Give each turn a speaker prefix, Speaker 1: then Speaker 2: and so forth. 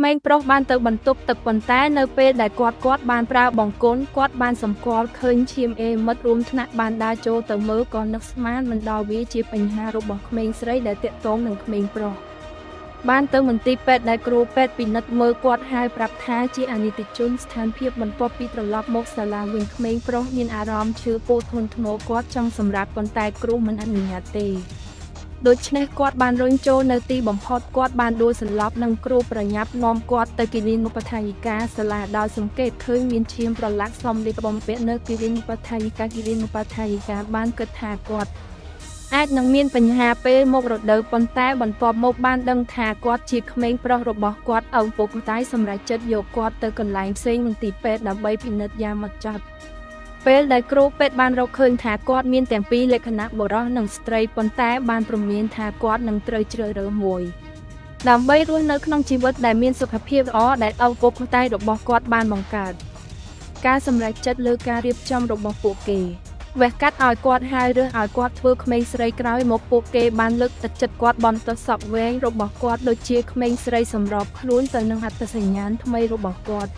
Speaker 1: ក្មេងប្រុសបានទៅបន្ទប់ទឹកប៉ុន្តែនៅពេលដែលគាត់បានប្រើបង្គន់គាត់បានសម្គាល់ឃើញឈាមអេមិត្តរួមថ្នាក់បានដើរចូលទៅមើលក៏នឹកស្មានមិនដល់វាជាបញ្ហារបស់ក្មេងស្រីដែលតាក់ទងនឹងក្មេងប្រុសបានទៅមន្ទីរពេទ្យដែលគ្រូពេទ្យពិនិត្យមើលគាត់ហើយប្រាប់ថាជាអនិច្ចជនស្ថានភាពបន្ទាប់ពីត្រឡប់មកសាលាវិញក្មេងប្រុសមានអារម្មណ៍ឈឺពោះធ្ងន់ធ្ងរគាត់ចង់សម្រាប់ប៉ុន្តែគ្រូមិនអនុញ្ញាតទេដូច្នេះគាត់បានរុញចូលនៅទីបំផុតគាត់បានដួលសន្លប់និងគ្រូប្រញាប់នាំគាត់ទៅគិរិនុបដ្ឋាយិកាសាលាដោយសង្កេតឃើញមានឈាមប្រឡាក់សំលៀកបំពាក់នៅគិរិនុបដ្ឋាយិកាបានគិតថាគាត់អាចនឹងមានបញ្ហាពេលមករដូវប៉ុន្តែបន្ទាប់មកបានដឹងថាគាត់ជាក្មេងប្រុសរបស់គាត់ឪពុកម្ដាយសម្រេចចិត្តយកគាត់ទៅកន្លែងផ្សេងមន្ទីរពេទ្យដើម្បីពិនិត្យយ៉ាងហ្មត់ចត់ពេលដែលគ្រូពេទ្យបានរកឃើញថាគាត់មានទាំងពីរលក្ខណៈបុរសនិងស្ត្រីប៉ុន្តែបានព្រមានថាគាត់នឹងត្រូវជ្រើសរើសមួយដើម្បីរស់នៅក្នុងជីវិតដែលមានសុខភាពល្អដែលឪពុកម្ដាយរបស់គាត់បានបង្កើតការសម្រេចចិត្តលើការរៀបចំរបស់ពួកគេវះកាត់ឲ្យគាត់ហើយរើសឲ្យគាត់ធ្វើក្មេងស្រីក្រោយមកពួកគេបានលើកទឹកចិត្តគាត់បន្តសក់វែងរបស់គាត់ដូចជាក្មេងស្រីសម្របខ្លួនទៅនឹងអត្តសញ្ញាណថ្មីរបស់គាត់